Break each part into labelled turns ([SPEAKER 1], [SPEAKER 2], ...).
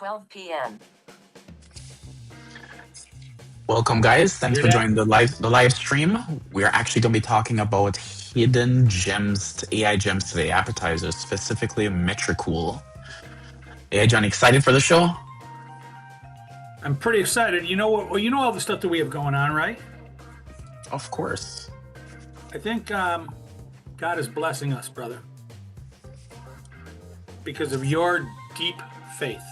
[SPEAKER 1] 12 p.m.
[SPEAKER 2] Welcome, guys. Thanks for joining the live stream. We're actually going to be talking about hidden gems, AI gems today, appetizers, specifically Metricool. Yeah, John, excited for the show?
[SPEAKER 3] I'm pretty excited. You know what? You know all the stuff that we have going on, right?
[SPEAKER 2] Of course.
[SPEAKER 3] I think God is blessing us, brother, because of your deep faith.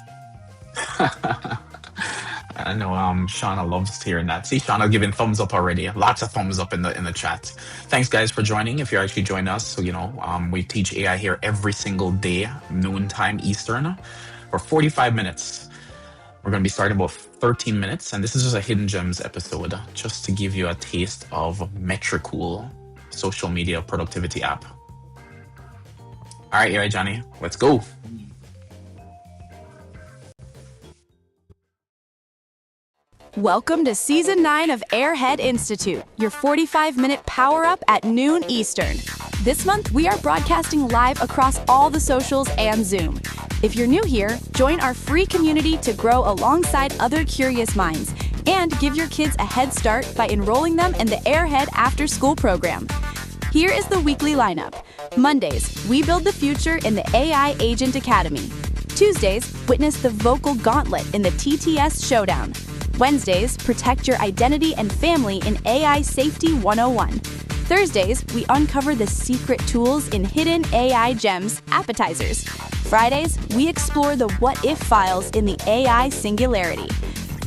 [SPEAKER 2] I know Shauna loves hearing that. See, Shauna giving thumbs up already. Lots of thumbs up in the chat. Thanks, guys, for joining. If you're actually joining us, so we teach AI here every single day, noontime Eastern, for 45 minutes. We're going to be starting about 13 minutes, and this is just a Hidden Gems episode, just to give you a taste of Metricool, social media productivity app. All right, Johnny, let's go.
[SPEAKER 4] Welcome to Season 9 of Airhead Institute, your 45-minute power-up at noon Eastern. This month, we are broadcasting live across all the socials and Zoom. If you're new here, join our free community to grow alongside other curious minds and give your kids a head start by enrolling them in the Airhead after-school program. Here is the weekly lineup. Mondays, we build the future in the AI Agent Academy. Tuesdays, witness the vocal gauntlet in the TTS Showdown. Wednesdays, protect your identity and family in AI Safety 101. Thursdays, we uncover the secret tools in hidden AI gems, appetizers. Fridays, we explore the what-if files in the AI singularity.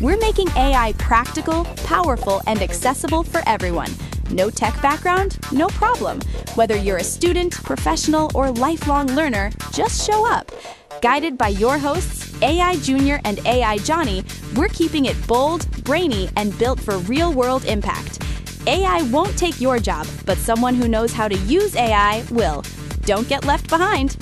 [SPEAKER 4] We're making AI practical, powerful, and accessible for everyone. No tech background? No problem. Whether you're a student, professional, or lifelong learner, just show up. Guided by your hosts, AI Junior and AI Johnny, we're keeping it bold, brainy, and built for real-world impact. AI won't take your job, but someone who knows how to use AI will. Don't get left behind.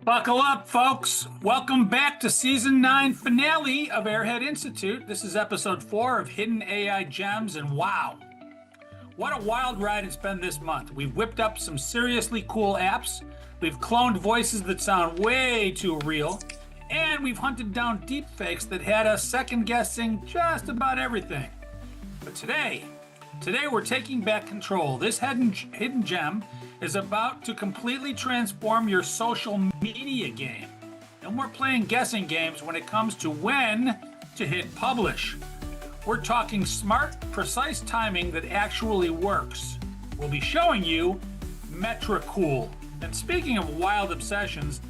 [SPEAKER 3] Buckle up, folks. Welcome back to Season 9 finale of Airhead Institute. This is Episode 4 of Hidden AI Gems, and wow, what a wild ride it's been this month. We've whipped up some seriously cool apps, we've cloned voices that sound way too real, and we've hunted down deepfakes that had us second-guessing just about everything. But today we're taking back control. This hidden gem is about to completely transform your social media game. And we're playing guessing games when it comes to when to hit publish. We're talking smart, precise timing that actually works. We'll be showing you Metricool. And speaking of wild obsessions,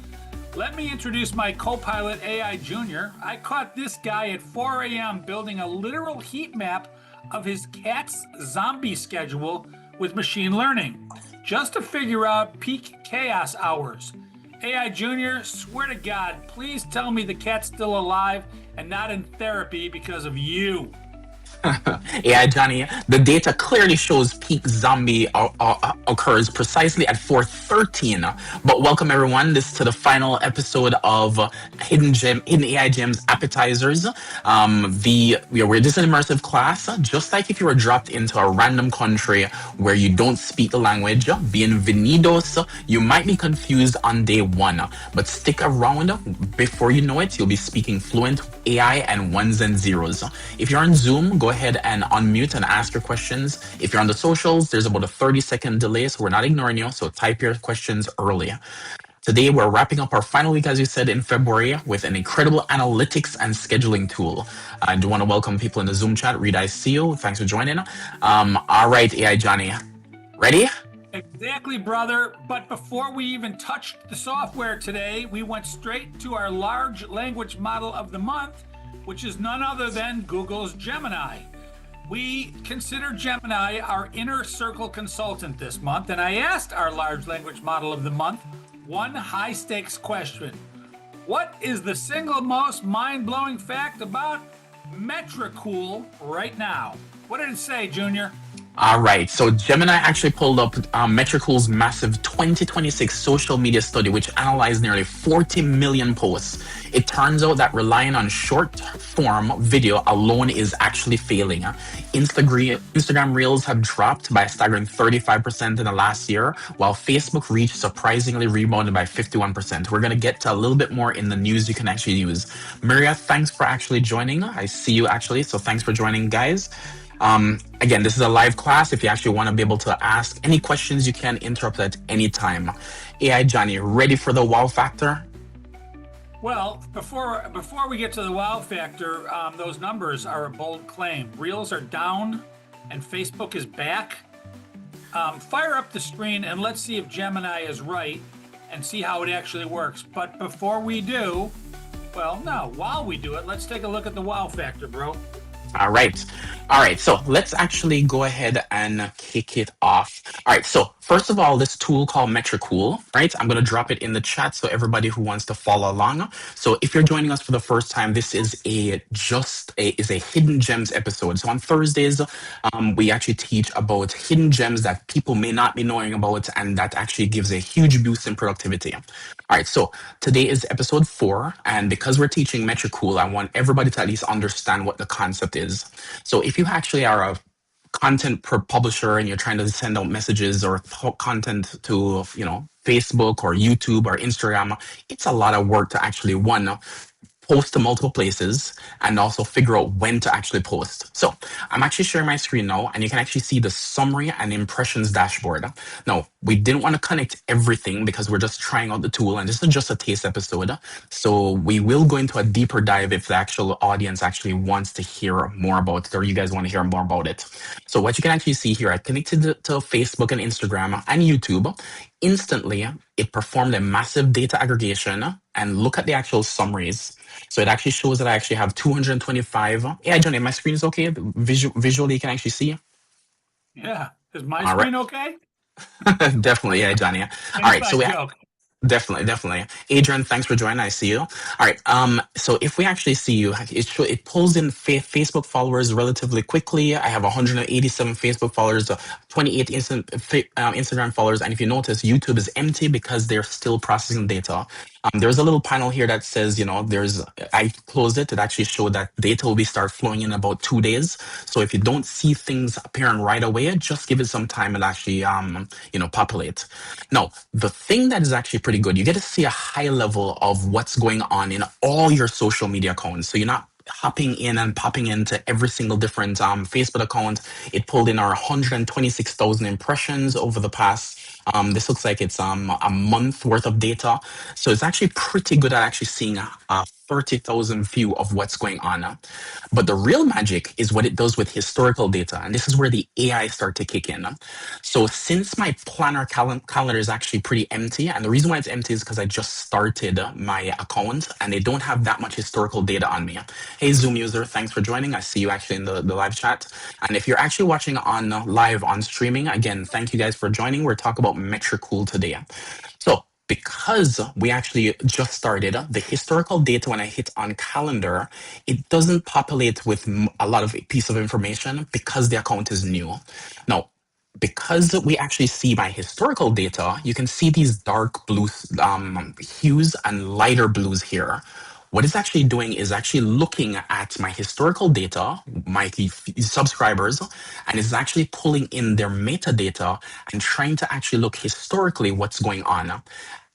[SPEAKER 3] let me introduce my co-pilot AI Junior. I caught this guy at 4 a.m. building a literal heat map of his cat's zombie schedule with machine learning, just to figure out peak chaos hours. AI Junior, swear to God, please tell me the cat's still alive and not in therapy because of you.
[SPEAKER 2] Yeah, Johnny, the data clearly shows peak zombie occurs precisely at 4:13. But welcome everyone, this to the final episode of Hidden AI Gems Appetizers. We're just an immersive class, just like if you were dropped into a random country where you don't speak the language. Bienvenidos. You might be confused on day one, but stick around. Before you know it, you'll be speaking fluent AI and ones and zeros. If you're on Zoom, go ahead and unmute and ask your questions. If you're on the socials, there's about a 30-second delay, so we're not ignoring you, so type your questions early. Today, we're wrapping up our final week, as you said, in February with an incredible analytics and scheduling tool. I do want to welcome people in the Zoom chat. Reed, I see you. Thanks for joining. All right, AI Johnny, ready?
[SPEAKER 3] Exactly, brother. But before we even touched the software today, we went straight to our large language model of the month, which is none other than Google's Gemini. We consider Gemini our inner circle consultant this month, and I asked our large language model of the month one high-stakes question. What is the single most mind-blowing fact about Metricool right now? What did it say, Junior?
[SPEAKER 2] All right. So Gemini actually pulled up Metricool's massive 2026 social media study, which analyzed nearly 40 million posts. It turns out that relying on short form video alone is actually failing. Instagram Reels have dropped by a staggering 35% in the last year, while Facebook reach surprisingly rebounded by 51%. We're going to get to a little bit more in the news you can actually use. Maria, thanks for actually joining. I see you actually. So thanks for joining, guys. Again, this is a live class. If you actually want to be able to ask any questions, you can interrupt at any time. AI Johnny, ready for the wow factor?
[SPEAKER 3] Well, before we get to the wow factor, those numbers are a bold claim. Reels are down, and Facebook is back. Fire up the screen and let's see if Gemini is right, and see how it actually works. But before we do, well, no, while we do it, let's take a look at the wow factor, bro.
[SPEAKER 2] All right. All right. So let's actually go ahead and kick it off. All right. So first of all, this tool called Metricool, right? I'm going to drop it in the chat so everybody who wants to follow along. So if you're joining us for the first time, this is a hidden gems episode. So on Thursdays, we actually teach about hidden gems that people may not be knowing about, and that actually gives a huge boost in productivity. All right, so today is episode 4, and because we're teaching Metricool, I want everybody to at least understand what the concept is. So if you actually are a content publisher and you're trying to send out messages or content to, Facebook or YouTube or Instagram, it's a lot of work to actually post to multiple places and also figure out when to actually post. So I'm actually sharing my screen now, and you can actually see the summary and impressions dashboard. Now, we didn't want to connect everything because we're just trying out the tool, and this is just a taste episode. So we will go into a deeper dive if the actual audience actually wants to hear more about it, or you guys want to hear more about it. So what you can actually see here, I connected to Facebook and Instagram and YouTube. Instantly, it performed a massive data aggregation, and look at the actual summaries. So it actually shows that I actually have 225. Yeah, Johnny, my screen is okay. Visually, you can actually see.
[SPEAKER 3] Yeah. Is my
[SPEAKER 2] All right.
[SPEAKER 3] screen okay?
[SPEAKER 2] Definitely, yeah, Johnny. All right, so
[SPEAKER 3] joke.
[SPEAKER 2] Definitely. Adrian, thanks for joining. I see you. All right. So if we actually see you, it pulls in Facebook followers relatively quickly. I have 187 Facebook followers, 28 Instagram followers, and if you notice, YouTube is empty because they're still processing data. There's a little panel here that says, I closed it. It actually showed that data will be start flowing in about 2 days. So if you don't see things appearing right away, just give it some time and actually, populate. Now, the thing that is actually pretty good, you get to see a high level of what's going on in all your social media accounts. So you're not hopping in and popping into every single different Facebook account. It pulled in our 126,000 impressions over the past. This looks like it's a month worth of data. So it's actually pretty good at actually seeing a 30,000 view of what's going on. But the real magic is what it does with historical data. And this is where the AI start to kick in. So since my planner calendar is actually pretty empty, and the reason why it's empty is because I just started my account and they don't have that much historical data on me. Hey, Zoom user, thanks for joining. I see you actually in the live chat. And if you're actually watching on live on streaming, again, thank you guys for joining. We're talking about Metricool today. So because we actually just started, the historical data, when I hit on calendar, it doesn't populate with a lot of piece of information because the account is new. Now, because we actually see my historical data, you can see these dark blue hues and lighter blues here. What it's actually doing is actually looking at my historical data, my subscribers, and it's actually pulling in their metadata and trying to actually look historically what's going on.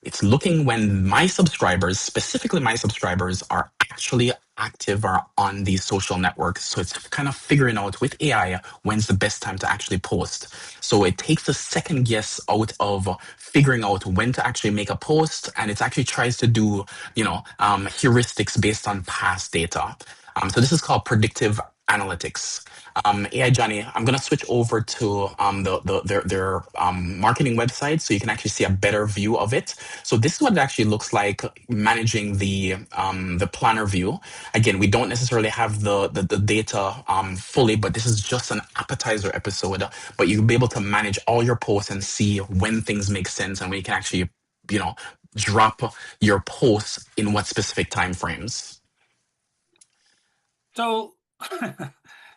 [SPEAKER 2] It's looking when my subscribers, specifically my subscribers, are actually active or on these social networks. So it's kind of figuring out with AI when's the best time to actually post. So it takes a second guess out of figuring out when to actually make a post, and it actually tries to do, heuristics based on past data. So this is called predictive analytics. AI Johnny, I'm gonna switch over to their marketing website so you can actually see a better view of it. So this is what it actually looks like managing the planner view. Again, we don't necessarily have the data fully, but this is just an appetizer episode. But you'll be able to manage all your posts and see when things make sense and when you can actually, drop your posts in what specific time frames.
[SPEAKER 3] So,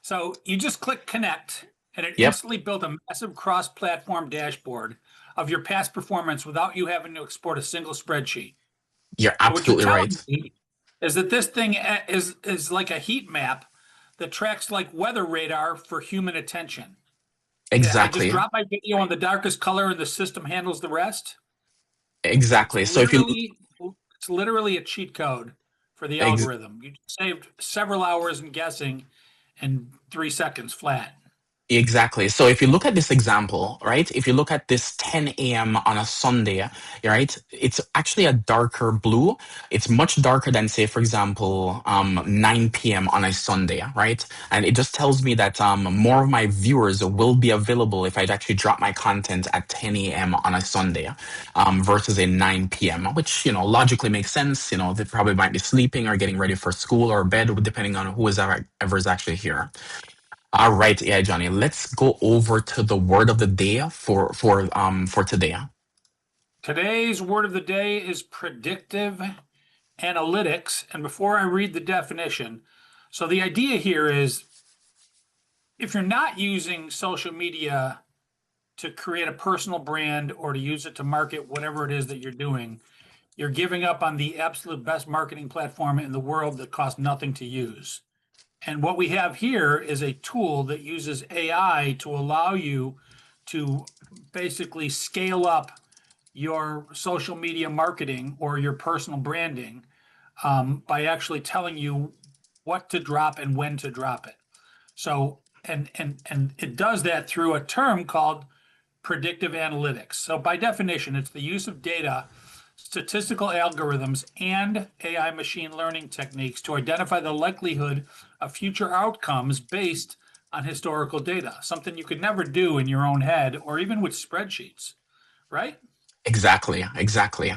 [SPEAKER 3] so you just click connect, and it
[SPEAKER 2] Yep.
[SPEAKER 3] instantly built a massive cross-platform dashboard of your past performance without you having to export a single spreadsheet.
[SPEAKER 2] You're
[SPEAKER 3] So what you're
[SPEAKER 2] absolutely
[SPEAKER 3] telling
[SPEAKER 2] right.
[SPEAKER 3] me is that this thing is like a heat map that tracks like weather radar for human attention. I just
[SPEAKER 2] Exactly.
[SPEAKER 3] drop my video on the darkest color and the system handles the rest. It's
[SPEAKER 2] Exactly. So if you
[SPEAKER 3] literally it's literally a cheat code for the
[SPEAKER 2] ex-
[SPEAKER 3] algorithm. You saved several hours in guessing in 3 seconds flat.
[SPEAKER 2] Exactly. So if you look at this example, right? If you look at this 10 a.m. on a Sunday, right? It's actually a darker blue. It's much darker than, say, for example, 9 p.m. on a Sunday, right? And it just tells me that more of my viewers will be available if I'd actually drop my content at 10 a.m. on a Sunday, versus a 9 p.m., which, logically makes sense. They probably might be sleeping or getting ready for school or bed, depending on who is ever is actually here. All right, yeah, Johnny. Let's go over to the word of the day for today.
[SPEAKER 3] Today's word of the day is predictive analytics. And before I read the definition, so the idea here is if you're not using social media to create a personal brand or to use it to market whatever it is that you're doing, you're giving up on the absolute best marketing platform in the world that costs nothing to use. And what we have here is a tool that uses AI to allow you to basically scale up your social media marketing or your personal branding, by actually telling you what to drop and when to drop it. So, and it does that through a term called predictive analytics. So by definition, it's the use of data, statistical algorithms, and AI machine learning techniques to identify the likelihood of future outcomes based on historical data, something you could never do in your own head or even with spreadsheets, right?
[SPEAKER 2] Exactly, exactly.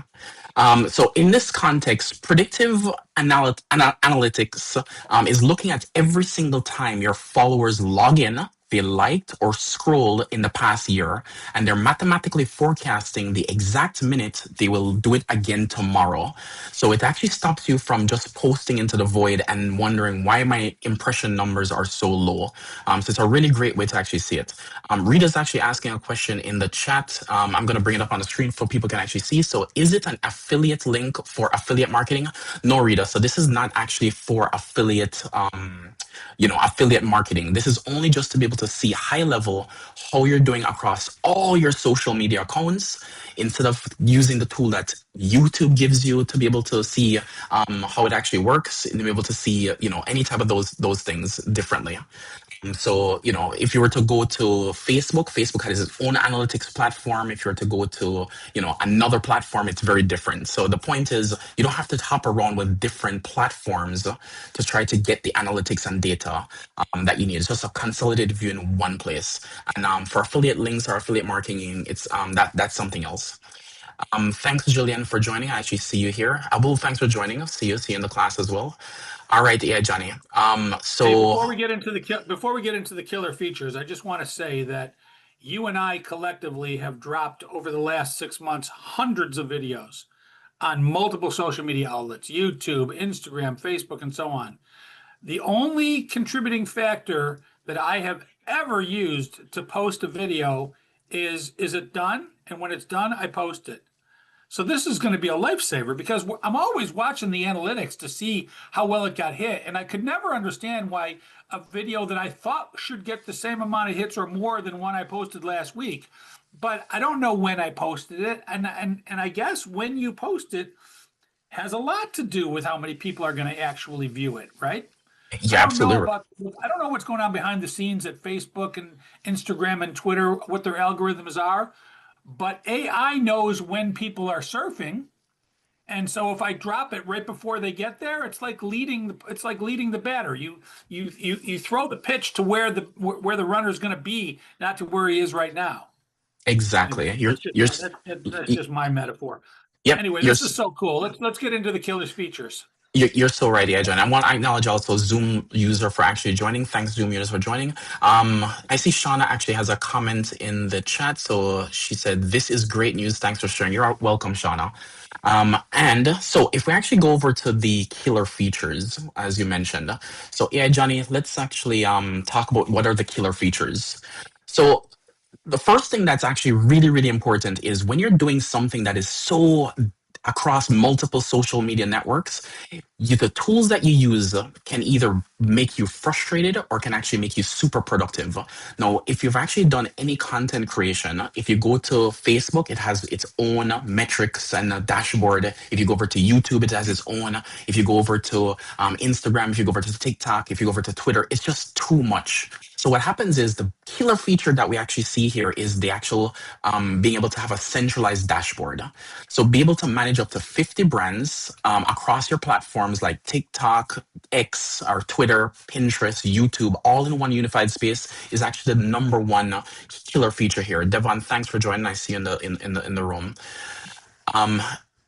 [SPEAKER 2] So in this context, predictive analytics is looking at every single time your followers log in, they liked or scrolled in the past year, and they're mathematically forecasting the exact minute they will do it again tomorrow. So it actually stops you from just posting into the void and wondering why my impression numbers are so low. So it's a really great way to actually see it. Rita's actually asking a question in the chat. I'm going to bring it up on the screen so people can actually see. So is it an affiliate link for affiliate marketing? No, Rita. So this is not actually for affiliate, affiliate marketing. This is only just to be able to see high level how you're doing across all your social media accounts instead of using the tool that YouTube gives you to be able to see how it actually works and be able to see, any type of those things differently. So, if you were to go to Facebook has its own analytics platform. If you were to go to, another platform, it's very different. So the point is you don't have to hop around with different platforms to try to get the analytics and data that you need. It's just a consolidated view in one place. And for affiliate links or affiliate marketing, it's that's something else. Thanks, Julian, for joining. I actually see you here. Abul, thanks for joining us. See you in the class as well. All right, yeah, Johnny.
[SPEAKER 3] Hey,
[SPEAKER 2] So
[SPEAKER 3] before we get into the killer features, I just want to say that you and I collectively have dropped over the last 6 months hundreds of videos on multiple social media outlets, YouTube, Instagram, Facebook, and so on. The only contributing factor that I have ever used to post a video is it done? And when it's done, I post it. So this is going to be a lifesaver because I'm always watching the analytics to see how well it got hit. And I could never understand why a video that I thought should get the same amount of hits or more than one I posted last week. But I don't know when I posted it. And I guess when you post it has a lot to do with how many people are going to actually view it, right?
[SPEAKER 2] yeah, absolutely.
[SPEAKER 3] I don't know what's going on behind the scenes at Facebook and Instagram and Twitter, what their algorithms are, but AI knows when people are surfing. And so if I drop it right before they get there, it's like leading the batter. You throw the pitch to where the runner's going to be, not to where he is right now.
[SPEAKER 2] Exactly.
[SPEAKER 3] Anyway, that's just my metaphor.
[SPEAKER 2] Yep.
[SPEAKER 3] Anyway, this is so cool. Let's get into the killer's features.
[SPEAKER 2] You're so right, yeah, John. I want to acknowledge also Zoom user for actually joining. Thanks, Zoom users, for joining. I see Shauna actually has a comment in the chat. So she said, "This is great news. Thanks for sharing." You're welcome, Shauna. And so if we actually go over to the killer features, as you mentioned, so yeah, Johnny, let's actually talk about what are the killer features. So the first thing that's actually really, really important is when you're doing something that is so across multiple social media networks, the tools that you use can either make you frustrated or can actually make you super productive. Now, if you've actually done any content creation, if you go to Facebook, it has its own metrics and a dashboard. If you go over to YouTube, it has its own. If you go over to Instagram, if you go over to TikTok, if you go over to Twitter, it's just too much. So what happens is the killer feature that we actually see here is the actual being able to have a centralized dashboard. So be able to manage up to 50 brands across your platforms like TikTok, X, or Twitter, Pinterest, YouTube, all in one unified space is actually the number one killer feature here. Devon, thanks for joining. I see you in the room.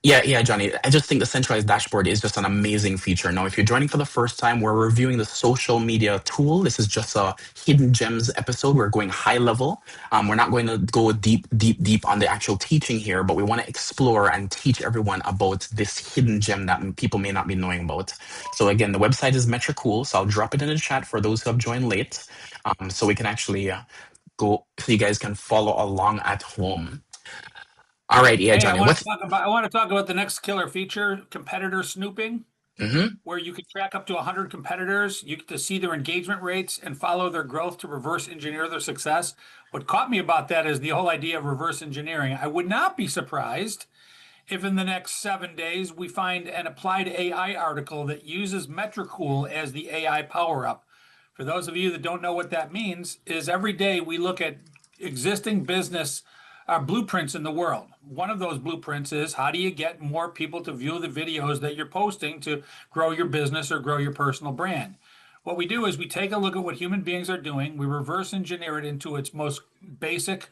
[SPEAKER 2] Yeah, Johnny. I just think the centralized dashboard is just an amazing feature. Now, if you're joining for the first time, we're reviewing the social media tool. This is just a hidden gems episode. We're going high level. We're not going to go deep on the actual teaching here, but we want to explore and teach everyone about this hidden gem that people may not be knowing about. So again, the website is Metricool. So I'll drop it in the chat for those who have joined late, so we can actually go, so you guys can follow along at home. All right, yeah,
[SPEAKER 3] Hey,
[SPEAKER 2] Johnny.
[SPEAKER 3] I want to talk about the next killer feature, competitor snooping,
[SPEAKER 2] Mm-hmm.
[SPEAKER 3] where you can track up to 100 competitors. You get to see their engagement rates and follow their growth to reverse engineer their success. What caught me about that is the whole idea of reverse engineering. I would not be surprised if in the next 7 days we find an applied AI article that uses Metricool as the AI power up. For those of you that don't know what that means, is every day we look at existing business blueprints in the world. One of those blueprints is how do you get more people to view the videos that you're posting to grow your business or grow your personal brand? What we do is we take a look at what human beings are doing, we reverse engineer it into its most basic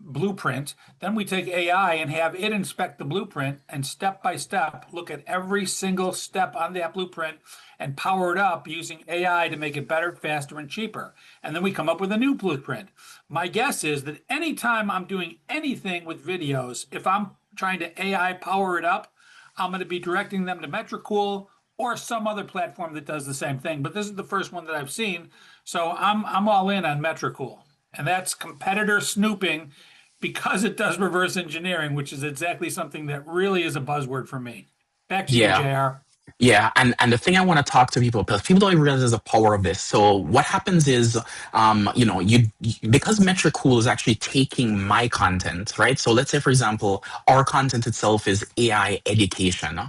[SPEAKER 3] blueprint. Then we take AI and have it inspect the blueprint and step by step look at every single step on that blueprint and power it up using AI to make it better, faster, and cheaper. And then we come up with a new blueprint. My guess is that anytime I'm doing anything with videos, if I'm trying to AI power it up, I'm going to be directing them to Metricool or some other platform that does the same thing. But this is the first one that I've seen. So I'm all in on Metricool. And that's competitor snooping because it does reverse engineering, which is exactly something that really is a buzzword for me. Back to you,
[SPEAKER 2] Yeah.
[SPEAKER 3] JR.
[SPEAKER 2] Yeah, and the thing I want to talk to people, because people don't even realize the power of this. So what happens is, because Metricool is actually taking my content, right? So let's say, for example, our content itself is AI education.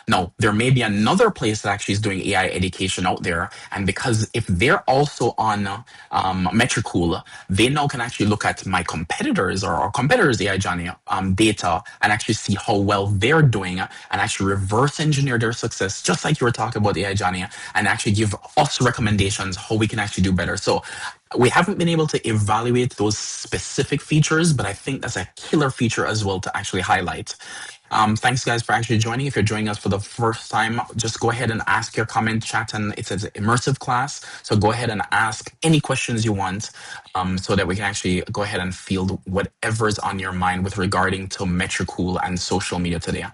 [SPEAKER 2] Now, there may be another place that actually is doing AI education out there, and because if they're also on Metricool, they now can actually look at my competitors or our competitors' AI Johnny data and actually see how well they're doing and actually reverse engineer their success, just like you were talking about AI Johnny, and actually give us recommendations how we can actually do better. So we haven't been able to evaluate those specific features, but I think that's a killer feature as well to actually highlight. Thanks, guys, for actually joining. If you're joining us for the first time, just go ahead and ask your comment chat, and it's an immersive class. So go ahead and ask any questions you want, so that we can actually go ahead and field whatever is on your mind with regarding to Metricool and social media today.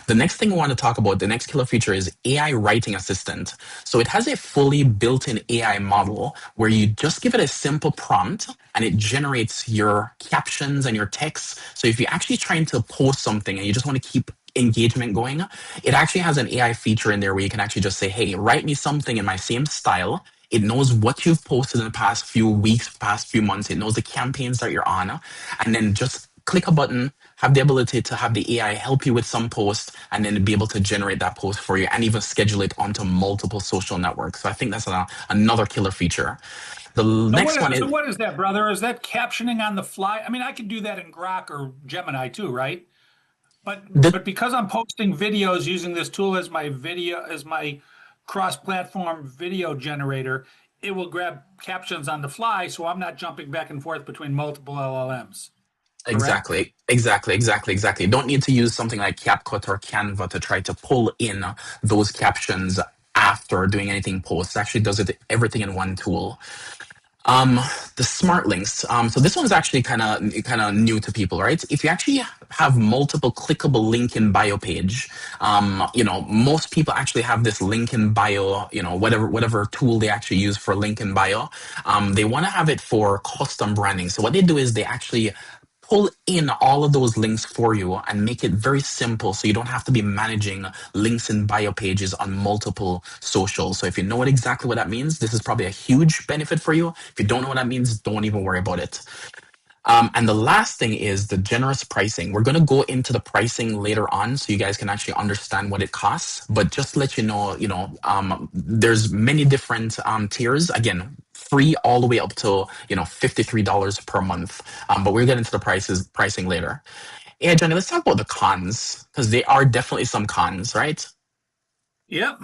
[SPEAKER 2] The next thing we want to talk about, the next killer feature is AI writing assistant. So it has a fully built-in AI model where you just give it a simple prompt and it generates your captions and your text. So if you're actually trying to post something and you just want to keep engagement going, it actually has an AI feature in there where you can actually just say, hey, write me something in my same style. It knows what you've posted in the past few weeks, past few months. It knows the campaigns that you're on. And then just click a button, have the ability to have the AI help you with some post, and then be able to generate that post for you and even schedule it onto multiple social networks. So I think that's another killer feature. The next one is...
[SPEAKER 3] So what is that, brother? Is that captioning on the fly? I mean, I can do that in Grok or Gemini too, right? But because I'm posting videos using this tool as my cross-platform video generator, it will grab captions on the fly, so I'm not jumping back and forth between multiple LLMs. Correct?
[SPEAKER 2] Exactly. You don't need to use something like CapCut or Canva to try to pull in those captions after doing anything post. It actually does everything in one tool. Um, the smart links. So this one's actually kind of new to people, right? If you actually have multiple clickable link in bio page, most people actually have this link in bio, whatever tool they actually use for link in bio. They want to have it for custom branding. So what they do is they actually pull in all of those links for you and make it very simple so you don't have to be managing links in bio pages on multiple socials. So if you know exactly what that means, this is probably a huge benefit for you. If you don't know what that means, don't even worry about it. And the last thing is the generous pricing. We're going to go into the pricing later on so you guys can actually understand what it costs. But just to let there's many different tiers. Again, free all the way up to, $53 per month. But we'll get into the pricing later. Yeah, Johnny, let's talk about the cons because there are definitely some cons, right?
[SPEAKER 3] Yep.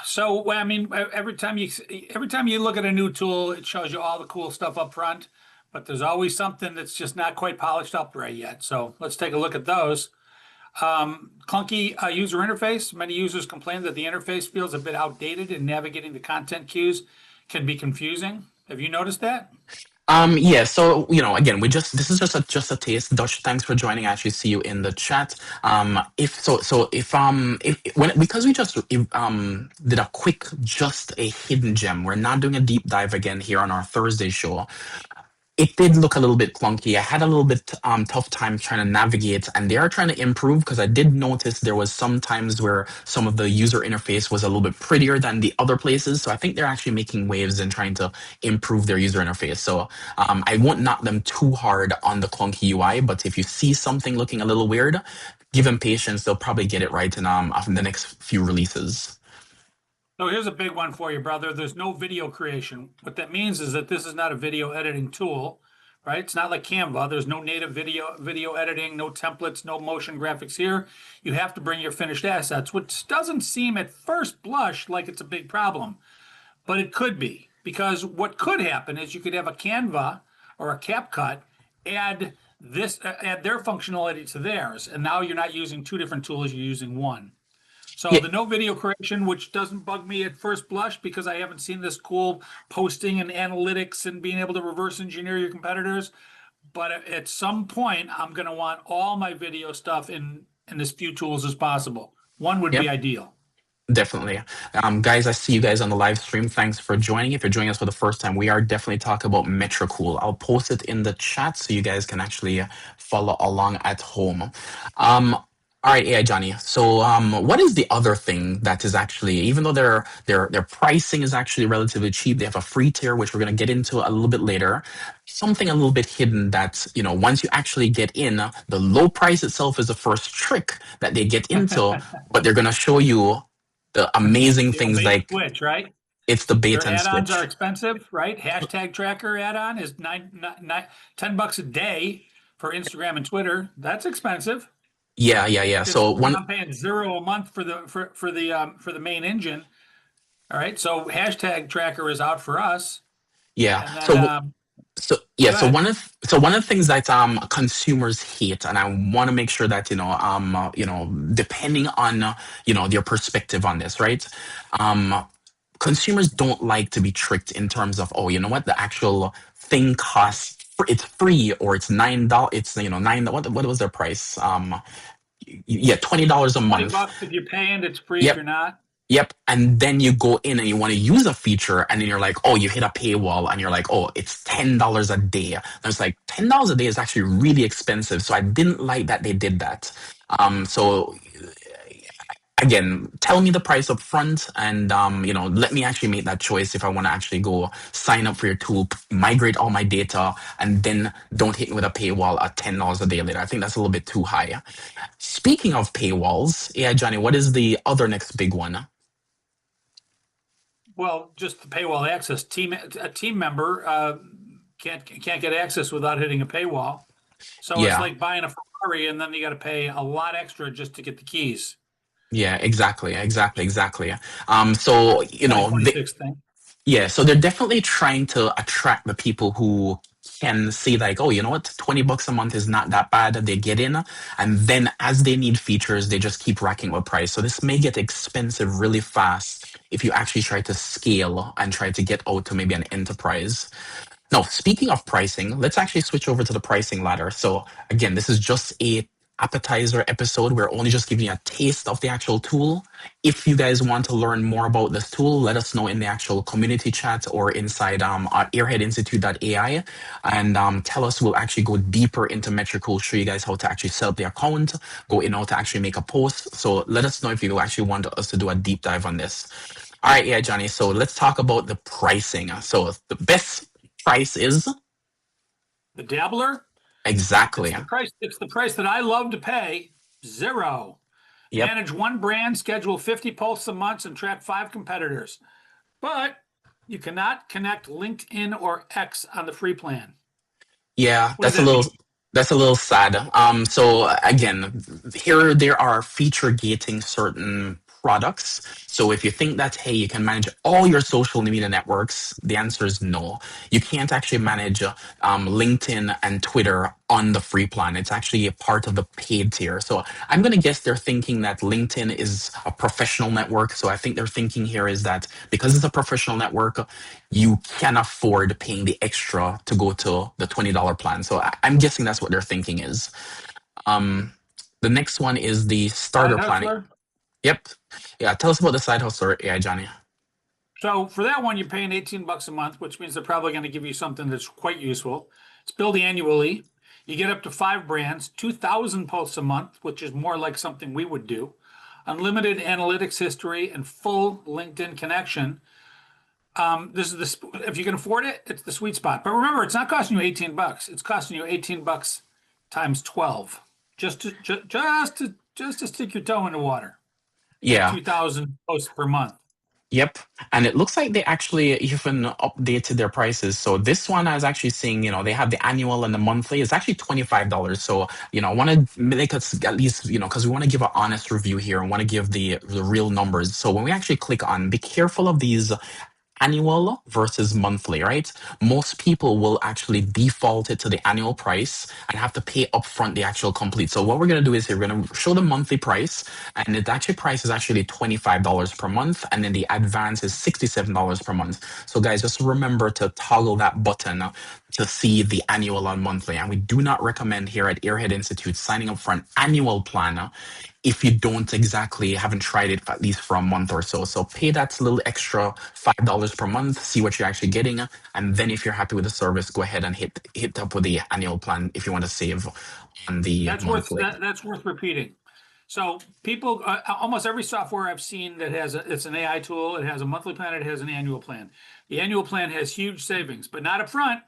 [SPEAKER 3] So, well, I mean, every time you look at a new tool, it shows you all the cool stuff up front, but there's always something that's just not quite polished up right yet. So let's take a look at those. Clunky user interface. Many users complain that the interface feels a bit outdated and navigating the content cues can be confusing. Have you noticed that?
[SPEAKER 2] Yeah, so again, this is just a taste. Dutch, thanks for joining. I actually see you in the chat. If when because we just did a quick just a hidden gem. We're not doing a deep dive again here on our Thursday show. It did look a little bit clunky. I had a little bit tough time trying to navigate, and they are trying to improve because I did notice there was some times where some of the user interface was a little bit prettier than the other places. So I think they're actually making waves and trying to improve their user interface. So I won't knock them too hard on the clunky UI, but if you see something looking a little weird, give them patience. They'll probably get it right in the next few releases.
[SPEAKER 3] So here's a big one for you, brother. There's no video creation. What that means is that this is not a video editing tool, right? It's not like Canva. There's no native video editing, no templates, no motion graphics here. You have to bring your finished assets, which doesn't seem at first blush like it's a big problem, but it could be because what could happen is you could have a Canva or a CapCut add add their functionality to theirs, and now you're not using two different tools, you're using one. So
[SPEAKER 2] Yeah,
[SPEAKER 3] the no video creation, which doesn't bug me at first blush because I haven't seen this cool posting and analytics and being able to reverse engineer your competitors. But at some point, I'm going to want all my video stuff in as few tools as possible. One would
[SPEAKER 2] yep.
[SPEAKER 3] be ideal.
[SPEAKER 2] Definitely. Guys, I see you guys on the live stream. Thanks for joining. If you're joining us for the first time, we are definitely talking about Metricool. I'll post it in the chat so you guys can actually follow along at home. All right, yeah, Johnny. So, what is the other thing that is actually, even though their pricing is actually relatively cheap, they have a free tier, which we're going to get into a little bit later. Something a little bit hidden that, once you actually get in, the low price itself is the first trick that they get into, but they're going to show you the amazing
[SPEAKER 3] The old
[SPEAKER 2] things
[SPEAKER 3] bait and
[SPEAKER 2] like
[SPEAKER 3] switch, right?
[SPEAKER 2] it's the bait
[SPEAKER 3] Their
[SPEAKER 2] and
[SPEAKER 3] add-ons
[SPEAKER 2] switch.
[SPEAKER 3] are expensive, right? Hashtag tracker add-on is $10 a day for Instagram and Twitter. That's expensive.
[SPEAKER 2] Yeah.
[SPEAKER 3] Because
[SPEAKER 2] So one,
[SPEAKER 3] I'm paying $0 a month for the main engine. All right, so hashtag tracker is out for us,
[SPEAKER 2] yeah.
[SPEAKER 3] and then
[SPEAKER 2] So
[SPEAKER 3] go ahead.
[SPEAKER 2] one of the things that consumers hate, and I want to make sure that depending on their perspective on this, right? Um, Consumers don't like to be tricked in terms of, oh, you know what, the actual thing costs, it's free or it's $9, it's nine, what was their price? Yeah, $20 a
[SPEAKER 3] 20
[SPEAKER 2] month.
[SPEAKER 3] bucks if you're paying, it's free if
[SPEAKER 2] Yep.
[SPEAKER 3] you're not.
[SPEAKER 2] Yep. And then you go in and you want to use a feature and then you're like, oh, you hit a paywall and you're like, oh, it's $10 a day. And it's like $10 a day is actually really expensive. So I didn't like that they did that. So again, tell me the price up front and let me actually make that choice if I want to actually go sign up for your tool, migrate all my data, and then don't hit me with a paywall at $10 a day later. I think that's a little bit too high. Speaking of paywalls, yeah, Johnny, what is the other next big one?
[SPEAKER 3] Well, just the paywall access. A team member can't get access without hitting a paywall. So it's
[SPEAKER 2] Yeah.
[SPEAKER 3] like buying a Ferrari, and then you got to pay a lot extra just to get the keys.
[SPEAKER 2] Yeah, exactly. So,
[SPEAKER 3] 2026 thing.
[SPEAKER 2] yeah, so they're definitely trying to attract the people who can see like, oh, you know what, $20 a month is not that bad. They get in, and then as they need features, they just keep racking up price. So this may get expensive really fast if you actually try to scale and try to get out to maybe an enterprise. Now, speaking of pricing, let's actually switch over to the pricing ladder. So again, this is just a appetizer episode. We're only just giving you a taste of the actual tool. If you guys want to learn more about this tool, let us know in the actual community chat or inside airheadinstitute.ai and tell us. We'll actually go deeper into Metricool, show you guys how to actually set up the account, go in how to actually make a post. So let us know if you actually want us to do a deep dive on this. All right, yeah, Johnny. So let's talk about the pricing. So the best price is
[SPEAKER 3] The Dabbler.
[SPEAKER 2] exactly.
[SPEAKER 3] It's the price that I love to pay. Zero.
[SPEAKER 2] Yep.
[SPEAKER 3] Manage one brand, schedule 50 posts a month, and track 5 competitors. But you cannot connect LinkedIn or X on the free plan.
[SPEAKER 2] Yeah,
[SPEAKER 3] What does that mean?
[SPEAKER 2] that's a little sad. So again, here there are feature gating certain products. So if you think that hey, you can manage all your social media networks, the answer is no. You can't actually manage LinkedIn and Twitter on the free plan. It's actually a part of the paid tier. So I'm gonna guess they're thinking that LinkedIn is a professional network. So I think they're thinking here is that because it's a professional network, you can afford paying the extra to go to the $20 plan. So I'm guessing that's what they're thinking is. The next one is the starter
[SPEAKER 3] Side
[SPEAKER 2] plan.
[SPEAKER 3] hustler.
[SPEAKER 2] Yep. Yeah. Tell us about the side hustle, AI Johnny.
[SPEAKER 3] So for that one, you're paying 18 bucks a month, which means they're probably going to give you something that's quite useful. It's billed annually. You get up to 5 brands, 2,000 posts a month, which is more like something we would do. Unlimited analytics history and full LinkedIn connection. This is if you can afford it, it's the sweet spot. But remember, it's not costing you 18 bucks. It's costing you 18 bucks times 12, just to stick your toe in the water at
[SPEAKER 2] Yeah.
[SPEAKER 3] 2,000 posts per month.
[SPEAKER 2] Yep. And it looks like they actually even updated their prices. So this one I was actually seeing, they have the annual and the monthly. It's actually $25. So, I want to make us at least, because we want to give an honest review here and want to give the real numbers. So when we actually click on, be careful of these annual versus monthly, right? Most people will actually default it to the annual price and have to pay upfront the actual complete. So what we're going to do is here, we're going to show the monthly price, and the actual price is actually $25 per month, and then the advance is $67 per month. So guys, just remember to toggle that button to see the annual and monthly. And we do not recommend here at Airhead Institute signing up for an annual plan if you haven't tried it at least for a month or so. So pay that little extra $5 per month, see what you're actually getting, and then if you're happy with the service, go ahead and hit up with the annual plan if you want to save on the monthly.
[SPEAKER 3] That's worth repeating. So people, almost every software I've seen that it's an AI tool, it has a monthly plan, it has an annual plan. The annual plan has huge savings, but not up front.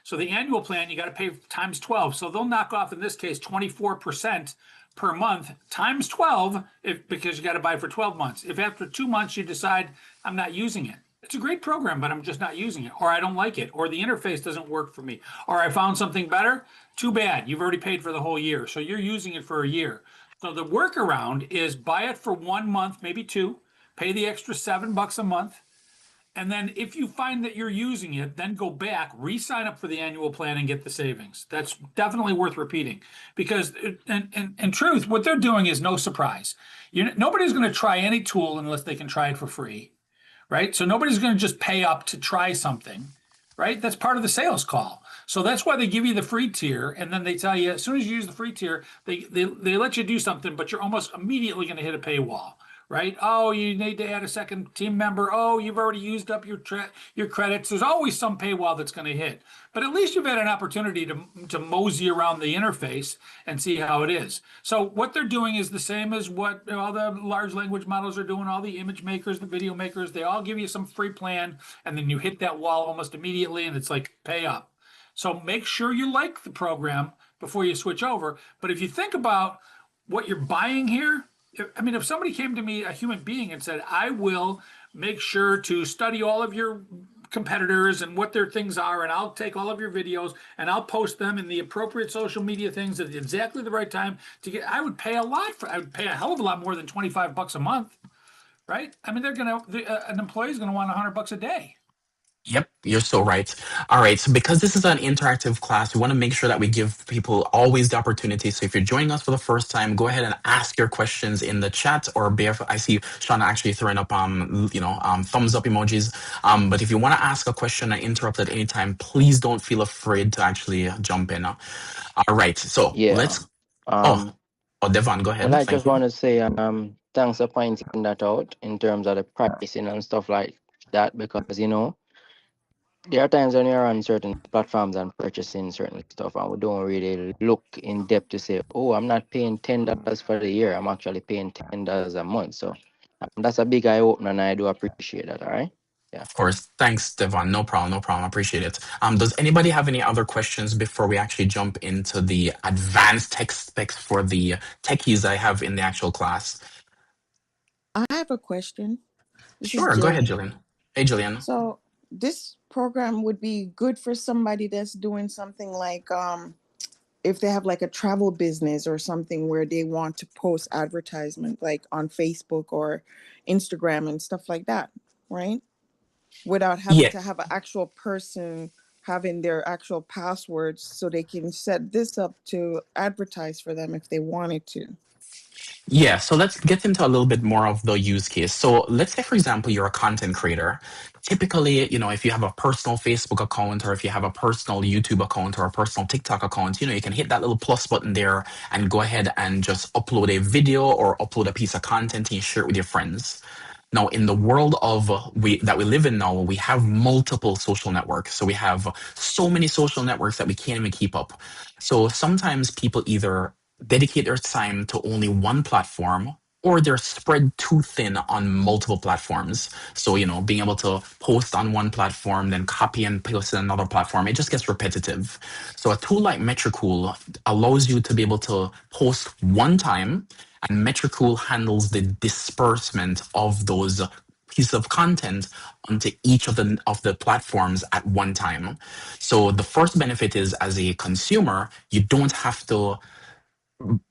[SPEAKER 3] So the annual plan, you got to pay times 12. So they'll knock off, in this case, 24% per month times 12 because you got to buy for 12 months. If after 2 months you decide I'm not using it, it's a great program, but I'm just not using it, or I don't like it, or the interface doesn't work for me, or I found something better, too bad. You've already paid for the whole year. So you're using it for a year. So the workaround is buy it for 1 month, maybe 2, pay the extra $7 a month. And then if you find that you're using it, then go back, re-sign up for the annual plan and get the savings. That's definitely worth repeating because in truth, what they're doing is no surprise. Nobody's going to try any tool unless they can try it for free, right? So nobody's going to just pay up to try something, right? That's part of the sales call. So that's why they give you the free tier, and then they tell you as soon as you use the free tier, they let you do something, but you're almost immediately going to hit a paywall. Right? Oh, you need to add a second team member. Oh, you've already used up your credits. There's always some paywall that's going to hit. But at least you've had an opportunity to mosey around the interface and see how it is. So what they're doing is the same as what all the large language models are doing, all the image makers, the video makers. They all give you some free plan, and then you hit that wall almost immediately, and it's like pay up. So make sure you like the program before you switch over. But if you think about what you're buying here, if somebody came to me, a human being, and said, I will make sure to study all of your competitors and what their things are, and I'll take all of your videos and I'll post them in the appropriate social media things at exactly the right time I would pay I would pay a hell of a lot more than $25 a month, right? An employee is going to want $100 a day.
[SPEAKER 2] Yep, you're so right. All right, so because this is an interactive class, we want to make sure that we give people always the opportunity. So if you're joining us for the first time, go ahead and ask your questions in the chat, or I see Shauna actually throwing up thumbs up emojis. But if you want to ask a question and interrupt at any time, please don't feel afraid to actually jump in. All right, so
[SPEAKER 1] Yeah.
[SPEAKER 2] let's. Oh,
[SPEAKER 1] Um,
[SPEAKER 2] Devon, go
[SPEAKER 1] well,
[SPEAKER 2] ahead.
[SPEAKER 1] I
[SPEAKER 2] Thank
[SPEAKER 1] just
[SPEAKER 2] you.
[SPEAKER 1] want to say thanks for pointing that out in terms of the pricing and stuff like that, because there are times when you're on certain platforms and purchasing certain stuff, and we don't really look in depth to say, oh, I'm not paying $10 for the year. I'm actually paying $10 a month. So that's a big eye opener, and I do appreciate that. All right. Yeah.
[SPEAKER 2] Of course. Thanks, Devon. No problem. No problem. Appreciate it. Does anybody have any other questions before we actually jump into the advanced tech specs for the techies I have in the actual class?
[SPEAKER 5] I have a question. This is
[SPEAKER 2] Sure. Go ahead,
[SPEAKER 5] Jillian.
[SPEAKER 2] Jillian. Hey, Jillian.
[SPEAKER 5] So this program would be good for somebody that's doing something like if they have like a travel business or something where they want to post advertisement like on Facebook or Instagram and stuff like that, right? Without having
[SPEAKER 2] Yeah.
[SPEAKER 5] to have an actual person having their actual passwords so they can set this up to advertise for them if they wanted to.
[SPEAKER 2] Yeah, so let's get into a little bit more of the use case. So let's say, for example, you're a content creator. Typically, if you have a personal Facebook account or if you have a personal YouTube account or a personal TikTok account, you can hit that little plus button there and go ahead and just upload a video or upload a piece of content and you share it with your friends. Now, in the world of that we live in now, we have multiple social networks. So we have so many social networks that we can't even keep up. So sometimes people either dedicate their time to only one platform or they're spread too thin on multiple platforms. So, being able to post on one platform, then copy and paste on another platform, it just gets repetitive. So a tool like Metricool allows you to be able to post one time, and Metricool handles the disbursement of those pieces of content onto each of the platforms at one time. So the first benefit is, as a consumer, you don't have to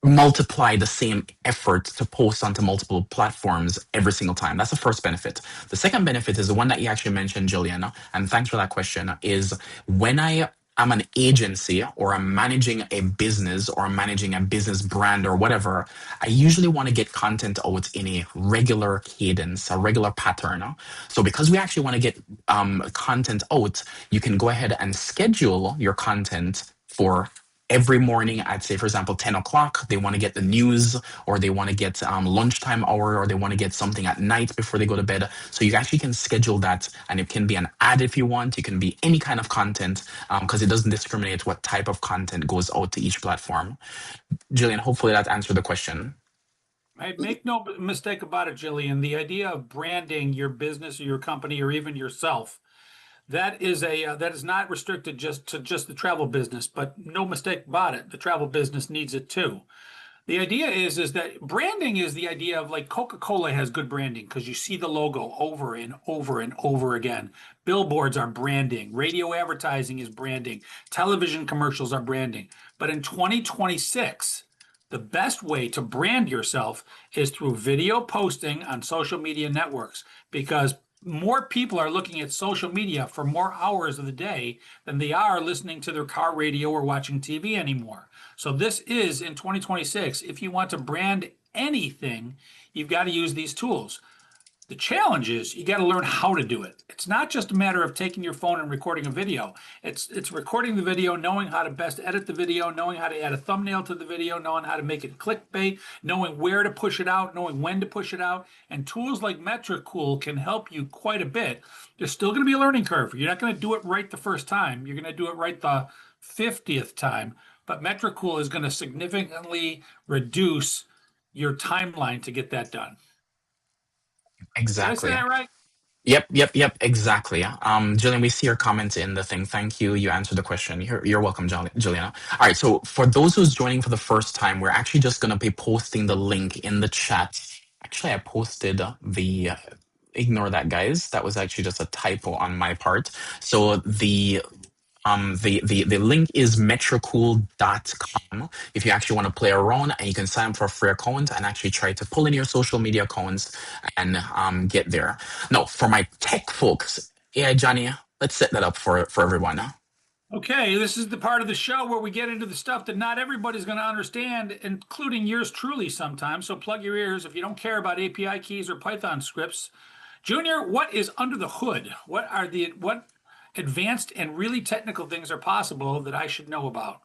[SPEAKER 2] multiply the same effort to post onto multiple platforms every single time. That's the first benefit. The second benefit is the one that you actually mentioned, Juliana, and thanks for that question, is when I'm an agency or I'm managing a business or I'm managing a business brand or whatever, I usually want to get content out in a regular cadence, a regular pattern. So because we actually want to get content out, you can go ahead and schedule your content for every morning at, say, for example, 10 o'clock. They want to get the news, or they want to get lunchtime hour, or they want to get something at night before they go to bed. So you actually can schedule that, and it can be an ad if you want. It can be any kind of content, because it doesn't discriminate what type of content goes out to each platform. Jillian, hopefully that answered the question.
[SPEAKER 3] Make no mistake about it, Jillian. The idea of branding your business or your company or even yourself, that is not restricted just to just the travel business. But no mistake about it, the travel business needs it too. The idea is that branding is the idea of, like, Coca-Cola has good branding because you see the logo over and over and over again. Billboards are branding, radio advertising is branding, television commercials are branding. But in 2026, the best way to brand yourself is through video posting on social media networks, because more people are looking at social media for more hours of the day than they are listening to their car radio or watching TV anymore. So this is, in 2026, if you want to brand anything, you've got to use these tools. The challenge is you got to learn how to do it. It's not just a matter of taking your phone and recording a video. It's recording the video, knowing how to best edit the video, knowing how to add a thumbnail to the video, knowing how to make it clickbait, knowing where to push it out, knowing when to push it out. And tools like Metricool can help you quite a bit. There's still going to be a learning curve. You're not going to do it right the first time. You're going to do it right the 50th time. But Metricool is going to significantly reduce your timeline to get that done. Did I say
[SPEAKER 2] Exactly.
[SPEAKER 3] that right?
[SPEAKER 2] Yep, exactly. Jillian, we see your comment in the thing. Thank you. You answered the question. You're welcome, Juliana. All right, so for those who's joining for the first time, we're actually just going to be posting the link in the chat. Actually, I posted ignore that, guys. That was actually just a typo on my part. So the link is metricool.com if you actually want to play around, and you can sign up for a free account and actually try to pull in your social media accounts and get there. Now, for my tech folks, AI Johnny, let's set that up for everyone.
[SPEAKER 3] Okay, this is the part of the show where we get into the stuff that not everybody's going to understand, including yours truly sometimes. So plug your ears if you don't care about API keys or Python scripts. Junior, what is under the hood? What advanced and really technical things are possible that I should know about?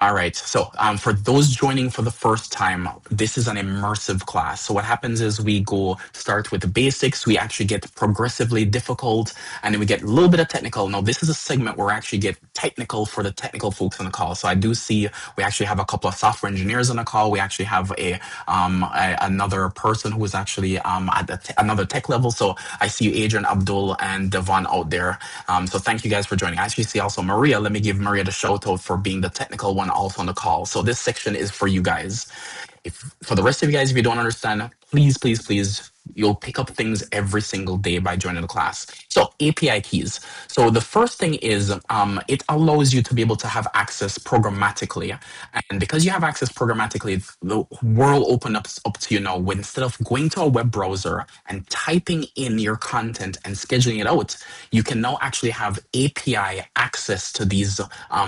[SPEAKER 2] All right. So, for those joining for the first time, this is an immersive class. So, what happens is we start with the basics. We actually get progressively difficult, and then we get a little bit of technical. Now, this is a segment where we actually get technical for the technical folks on the call. So, I do see we actually have a couple of software engineers on the call. We actually have another person who is actually at another tech level. So, I see you, Adrian, Abdul, and Devon out there. So, thank you guys for joining. I actually see also Maria. Let me give Maria the shout out for being the technical one also on the call. So this section is for you guys. If for the rest of you guys, if you don't understand, please, you'll pick up things every single day by joining the class. So API keys. So the first thing is it allows you to be able to have access programmatically. And because you have access programmatically, the world opens up to you now. Instead of going to a web browser and typing in your content and scheduling it out, you can now actually have API access to these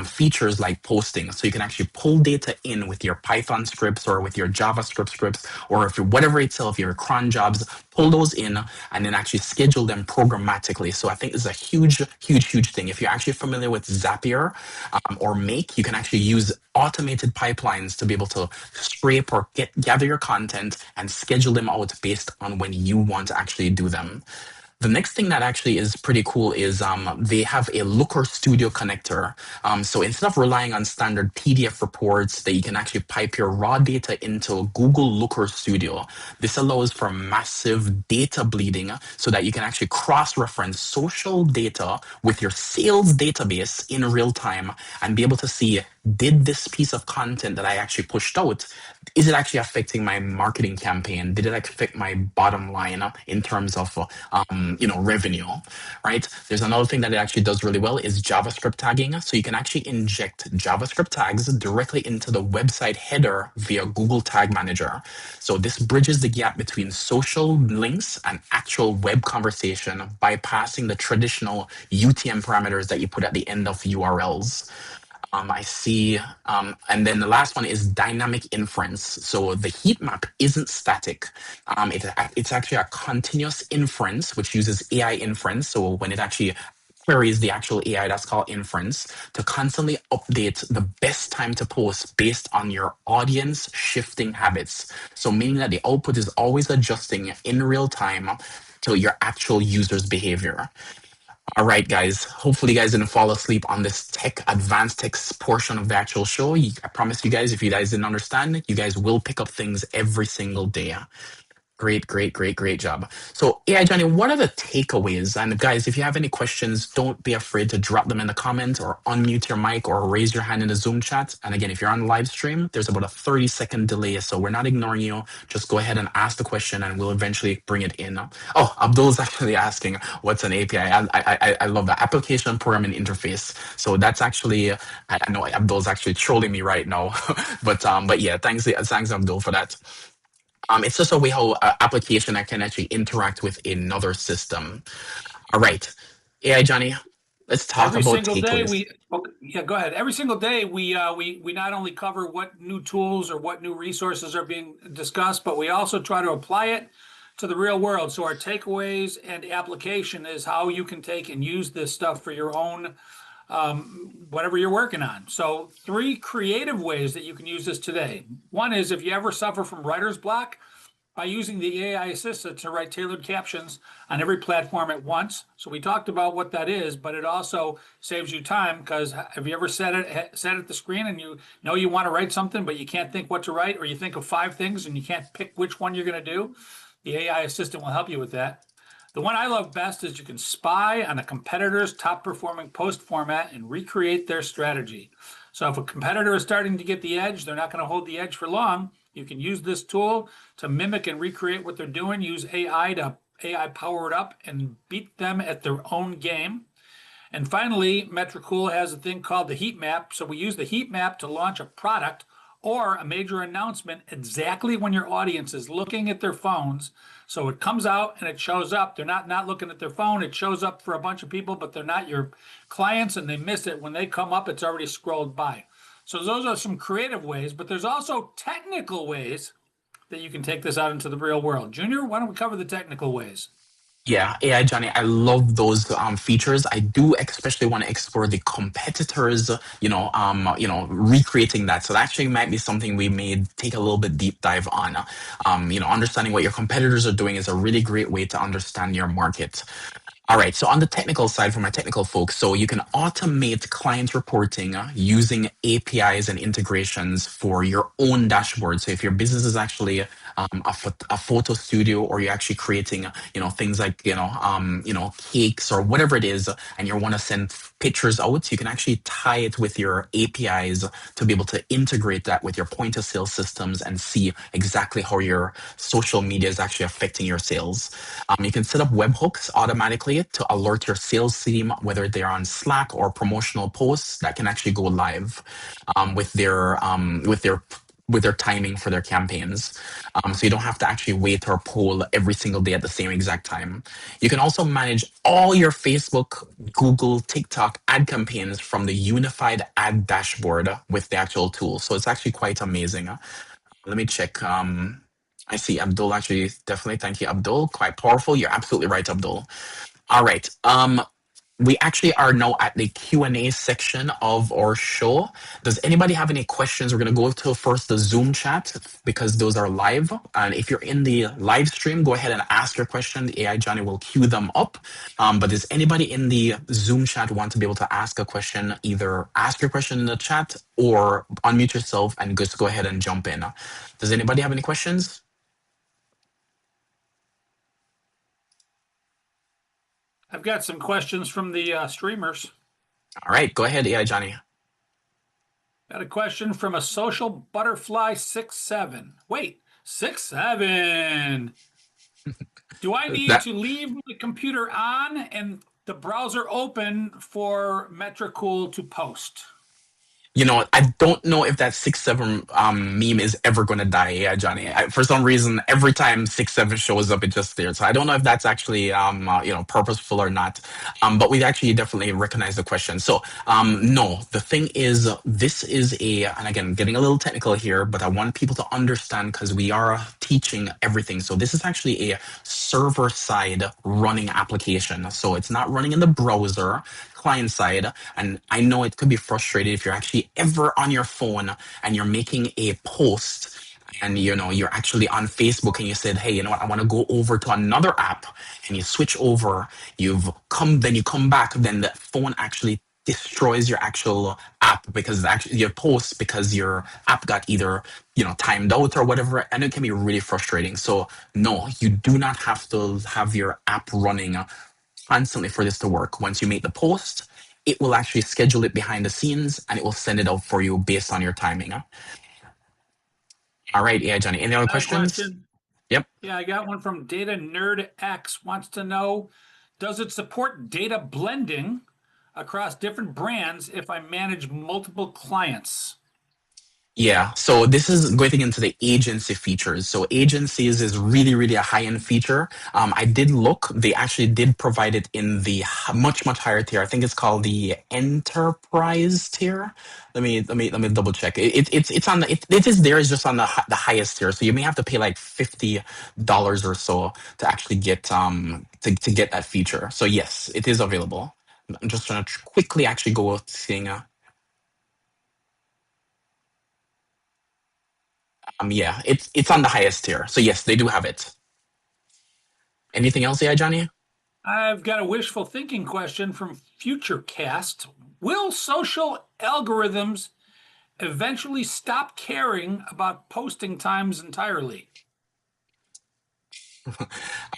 [SPEAKER 2] features like posting. So you can actually pull data in with your Python scripts or with your JavaScript scripts, or if you're whatever itself, your cron jobs, pull those in and then actually schedule them programmatically. So I think it's a huge thing. If you're actually familiar with Zapier or Make, you can actually use automated pipelines to be able to scrape or gather your content and schedule them out based on when you want to actually do them. The next thing that actually is pretty cool is they have a Looker Studio connector. So instead of relying on standard PDF reports that you can actually pipe your raw data into Google Looker Studio, this allows for massive data bleeding so that you can actually cross-reference social data with your sales database in real time and be able to see, did this piece of content that I actually pushed out, is it actually affecting my marketing campaign? Did it affect my bottom line in terms of revenue, right? There's another thing that it actually does really well is JavaScript tagging. So you can actually inject JavaScript tags directly into the website header via Google Tag Manager. So this bridges the gap between social links and actual web conversation, bypassing the traditional UTM parameters that you put at the end of URLs. I see, and then the last one is dynamic inference. So the heat map isn't static. It's actually a continuous inference, which uses AI inference. So when it actually queries the actual AI, that's called inference, to constantly update the best time to post based on your audience shifting habits. So meaning that the output is always adjusting in real time to your actual user's behavior. All right, guys. Hopefully, you guys didn't fall asleep on this advanced tech portion of the actual show. I promise you guys, if you guys didn't understand, you guys will pick up things every single day. Great job. So, AI Johnny, what are the takeaways? And guys, if you have any questions, don't be afraid to drop them in the comments or unmute your mic or raise your hand in the Zoom chat. And again, if you're on live stream, there's about a 30-second delay. So we're not ignoring you. Just go ahead and ask the question and we'll eventually bring it in. Oh, Abdul's actually asking what's an API. I love that. Application Programming Interface. So that's actually, I know Abdul's actually trolling me right now. but yeah, thanks Abdul for that. It's just a way how application I can actually interact with another system. All right, AI Johnny, let's talk
[SPEAKER 3] Every
[SPEAKER 2] about
[SPEAKER 3] single day
[SPEAKER 2] takeaways.
[SPEAKER 3] yeah, go ahead. Every single day we not only cover what new tools or what new resources are being discussed, but we also try to apply it to the real world. So our takeaways and application is how you can take and use this stuff for your own whatever you're working on. So 3 creative ways that you can use this today. One is if you ever suffer from writer's block, by using the AI assistant to write tailored captions on every platform at once. So we talked about what that is, but it also saves you time because have you ever sat at the screen and you know you want to write something, but you can't think what to write, or you think of 5 things and you can't pick which one you're going to do? The AI assistant will help you with that. The one I love best is you can spy on a competitor's top performing post format and recreate their strategy. So if a competitor is starting to get the edge, they're not going to hold the edge for long. You can use this tool to mimic and recreate what they're doing, use AI to AI power it up and beat them at their own game. And finally, Metricool has a thing called the heat map. So we use the heat map to launch a product or a major announcement exactly when your audience is looking at their phones. So it comes out and it shows up. They're not looking at their phone. It shows up for a bunch of people, but they're not your clients and they miss it. When they come up, it's already scrolled by. So those are some creative ways, but there's also technical ways that you can take this out into the real world. Junior, why don't we cover the technical ways?
[SPEAKER 2] Yeah, AI Johnny, I love those features. I do especially want to explore the competitors, recreating that. So that actually might be something we may take a little bit deep dive on. Understanding what your competitors are doing is a really great way to understand your market. All right, so on the technical side, for my technical folks, so you can automate client reporting using APIs and integrations for your own dashboard. So if your business is actually a photo studio, or you're actually creating, things like, cakes or whatever it is, and you want to send pictures out, you can actually tie it with your APIs to be able to integrate that with your point of sale systems and see exactly how your social media is actually affecting your sales. You can set up webhooks automatically to alert your sales team, whether they're on Slack or promotional posts that can actually go live with their timing for their campaigns. So you don't have to actually wait or poll every single day at the same exact time. You can also manage all your Facebook, Google, TikTok ad campaigns from the unified ad dashboard with the actual tool. So it's actually quite amazing. Let me check. I see Abdul actually, definitely. Thank you, Abdul. Quite powerful. You're absolutely right, Abdul. All right. We actually are now at the Q&A section of our show. Does anybody have any questions? We're going to go to first the Zoom chat because those are live. And if you're in the live stream, go ahead and ask your question. The AI Johnny will queue them up. But does anybody in the Zoom chat want to be able to ask a question? Either ask your question in the chat or unmute yourself and just go ahead and jump in. Does anybody have any questions?
[SPEAKER 3] I've got some questions from the streamers.
[SPEAKER 2] All right, go ahead, AI Johnny.
[SPEAKER 3] Got a question from a social butterfly 6'7". Wait, 6'7". Do I need to leave my computer on and the browser open for Metricool to post?
[SPEAKER 2] I don't know if that 6'7" meme is ever gonna die. Yeah, Johnny. For some reason, every time 6'7" shows up, it just there. So I don't know if that's actually purposeful or not. But we actually definitely recognize the question. So no, the thing is, this is and again, getting a little technical here, but I want people to understand because we are teaching everything. So this is actually a server side running application. So it's not running in the browser, client side. And I know it could be frustrating if you're actually ever on your phone and you're making a post and you're actually on Facebook and you said, hey, you know what, I want to go over to another app, and you switch over, you come back, then the phone actually destroys your actual app because actually your post, because your app got either timed out or whatever, and it can be really frustrating. So no, you do not have to have your app running constantly for this to work. Once you make the post, it will actually schedule it behind the scenes and it will send it out for you based on your timing. All right, yeah, Johnny. Any other questions? Yep.
[SPEAKER 3] Yeah, I got one from Data Nerd X. Wants to know, does it support data blending across different brands if I manage multiple clients?
[SPEAKER 2] Yeah, so this is going into the agency features. So agencies is really, really a high-end feature. I did look; they actually did provide it in the much higher tier. I think it's called the enterprise tier. Let me double check. It's on the it is there. It's just on the highest tier. So you may have to pay like $50 or so to actually get to get that feature. So yes, it is available. I'm just trying to quickly actually go seeing. Yeah, it's on the highest tier. So yes, they do have it. Anything else, yeah, Johnny?
[SPEAKER 3] I've got a wishful thinking question from Futurecast. Will social algorithms eventually stop caring about posting times entirely?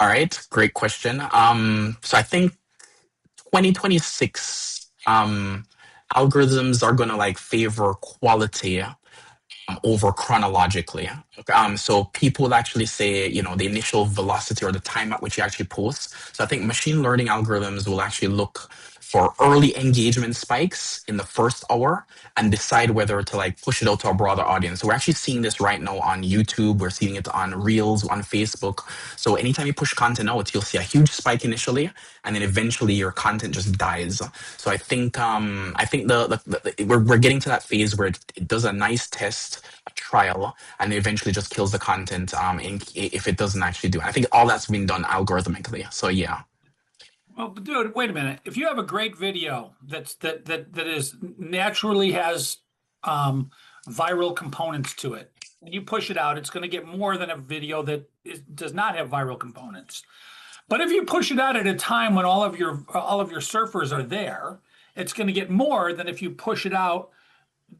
[SPEAKER 2] All right, great question. So I think 2026 algorithms are gonna like favor quality over chronologically. So people actually say, the initial velocity or the time at which you actually post. So I think machine learning algorithms will actually look for early engagement spikes in the first hour and decide whether to like push it out to a broader audience. So we're actually seeing this right now on YouTube. We're seeing it on Reels, on Facebook. So anytime you push content out, you'll see a huge spike initially, and then eventually your content just dies. So I think we're getting to that phase where it does a nice test, a trial, and eventually just kills the content if it doesn't actually do it. I think all that's been done algorithmically. So yeah.
[SPEAKER 3] Well, dude, wait a minute. If you have a great video that is naturally has viral components to it, and you push it out, it's going to get more than a video that does not have viral components. But if you push it out at a time when all of your surfers are there, it's going to get more than if you push it out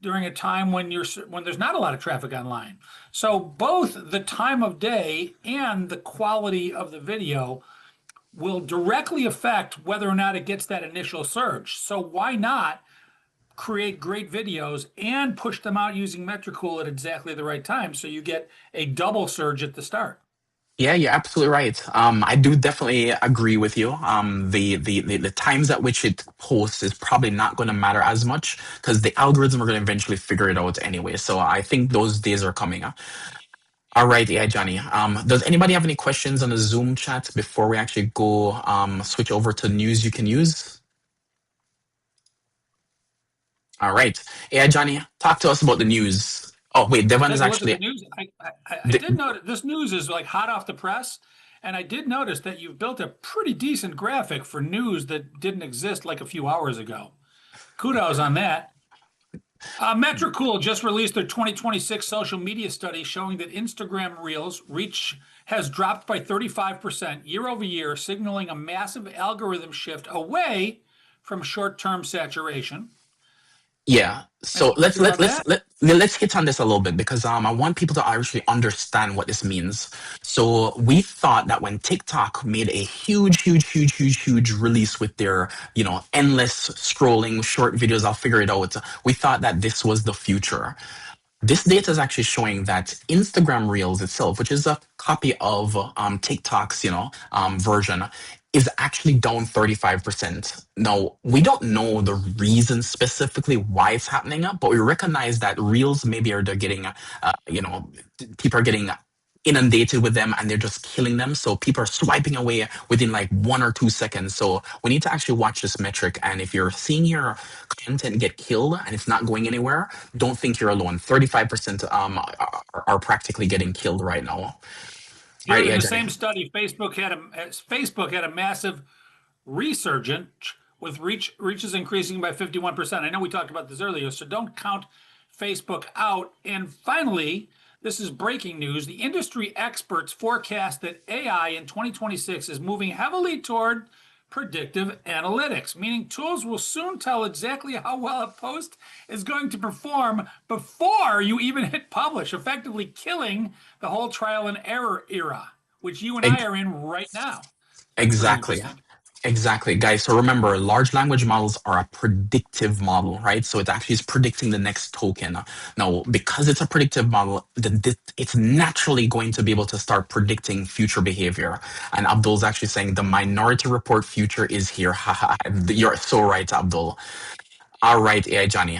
[SPEAKER 3] during a time when there's not a lot of traffic online. So both the time of day and the quality of the video will directly affect whether or not it gets that initial surge. So why not create great videos and push them out using Metricool at exactly the right time so you get a double surge at the start?
[SPEAKER 2] Yeah, you're absolutely right. I do definitely agree with you. The times at which it posts is probably not going to matter as much because the algorithm are going to eventually figure it out anyway. So I think those days are coming. All right, yeah, Johnny. Does anybody have any questions on the Zoom chat before we actually go switch over to news you can use? All right. Yeah, Johnny, talk to us about the news. Oh, wait, Devon is
[SPEAKER 3] Take a look at the
[SPEAKER 2] actually.
[SPEAKER 3] news. I did notice this news is like hot off the press, and I did notice that you've built a pretty decent graphic for news that didn't exist like a few hours ago. Kudos on that. Metricool just released their 2026 social media study showing that Instagram Reels reach has dropped by 35% year over year, signaling a massive algorithm shift away from short-term saturation.
[SPEAKER 2] Yeah. So
[SPEAKER 3] Anything to say about that?
[SPEAKER 2] let's hit on this a little bit because I want people to actually understand what this means. So we thought that when TikTok made a huge release with their, endless scrolling short videos, I'll figure it out. We thought that this was the future. This data is actually showing that Instagram Reels itself, which is a copy of TikTok's, version, is actually down 35%. Now, we don't know the reason specifically why it's happening, but we recognize that Reels maybe are they're getting, people are getting inundated with them and they're just killing them. So people are swiping away within like 1 or 2 seconds. So we need to actually watch this metric. And if you're seeing your content get killed and it's not going anywhere, don't think you're alone. 35% are practically getting killed right now. All right,
[SPEAKER 3] Dude, in
[SPEAKER 2] yeah,
[SPEAKER 3] the
[SPEAKER 2] Jenny.
[SPEAKER 3] same study, Facebook had a massive resurgence with reaches increasing by 51%. I know we talked about this earlier, so don't count Facebook out. And finally, this is breaking news. The industry experts forecast that AI in 2026 is moving heavily toward predictive analytics, meaning tools will soon tell exactly how well a post is going to perform before you even hit publish, effectively killing the whole trial and error era, which you and I are in right now. That's pretty
[SPEAKER 2] Exactly.
[SPEAKER 3] interesting.
[SPEAKER 2] Exactly, guys. So remember, large language models are a predictive model, right? So it actually is predicting the next token. Now, because it's a predictive model, it's naturally going to be able to start predicting future behavior. And Abdul's actually saying the Minority Report future is here. Haha, you're so right, Abdul. All right, AI Johnny.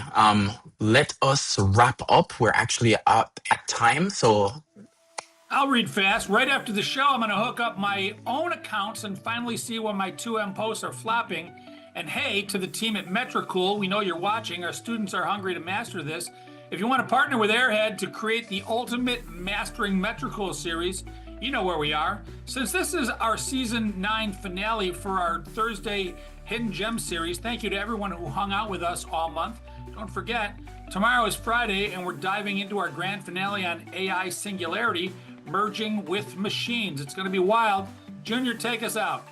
[SPEAKER 2] Let us wrap up. We're actually up at time, so
[SPEAKER 3] I'll read fast. Right after the show, I'm going to hook up my own accounts and finally see when my 2M posts are flopping. And hey, to the team at Metricool, we know you're watching. Our students are hungry to master this. If you want to partner with Airhead to create the ultimate Mastering Metricool series, you know where we are. Since this is our season 9 finale for our Thursday Hidden Gem series, thank you to everyone who hung out with us all month. Don't forget, tomorrow is Friday, and we're diving into our grand finale on AI Singularity, merging with machines. It's going to be wild. Junior, take us out.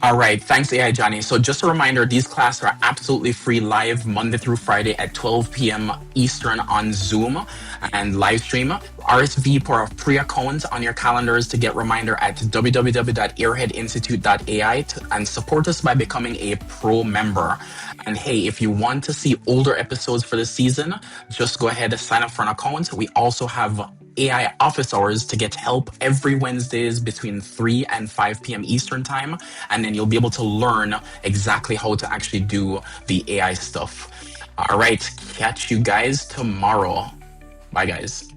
[SPEAKER 2] all right, thanks AI Johnny. So just a reminder, these classes are absolutely free live Monday through Friday at 12 p.m. Eastern on Zoom and live stream. RSVP for a free account on your calendars to get reminder at www.airheadinstitute.ai and support us by becoming a pro member. And hey, if you want to see older episodes for this season, just go ahead and sign up for an account. We also have AI office hours to get help every Wednesdays between 3 and 5 p.m. Eastern time. And then you'll be able to learn exactly how to actually do the AI stuff. All right, catch you guys tomorrow. Bye, guys.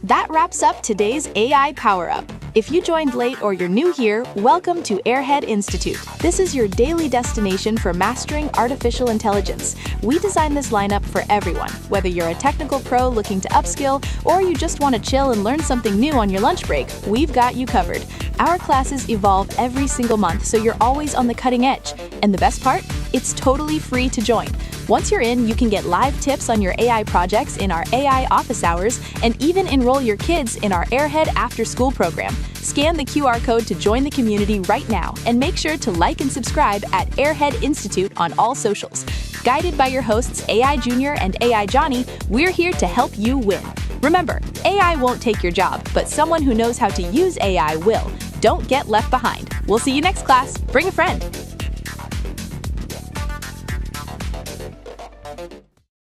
[SPEAKER 4] That wraps up today's AI Power Up. If you joined late or you're new here, welcome to Airhead Institute. This is your daily destination for mastering artificial intelligence. We designed this lineup for everyone, whether you're a technical pro looking to upskill or you just want to chill and learn something new on your lunch break, we've got you covered. Our classes evolve every single month, so you're always on the cutting edge. And the best part? It's totally free to join. Once you're in, you can get live tips on your AI projects in our AI office hours and even enroll your kids in our Airhead after-school program. Scan the QR code to join the community right now and make sure to like and subscribe at Airhead Institute on all socials. Guided by your hosts AI Junior and AI Johnny, we're here to help you win. Remember, AI won't take your job, but someone who knows how to use AI will. Don't get left behind. We'll see you next class. Bring a friend.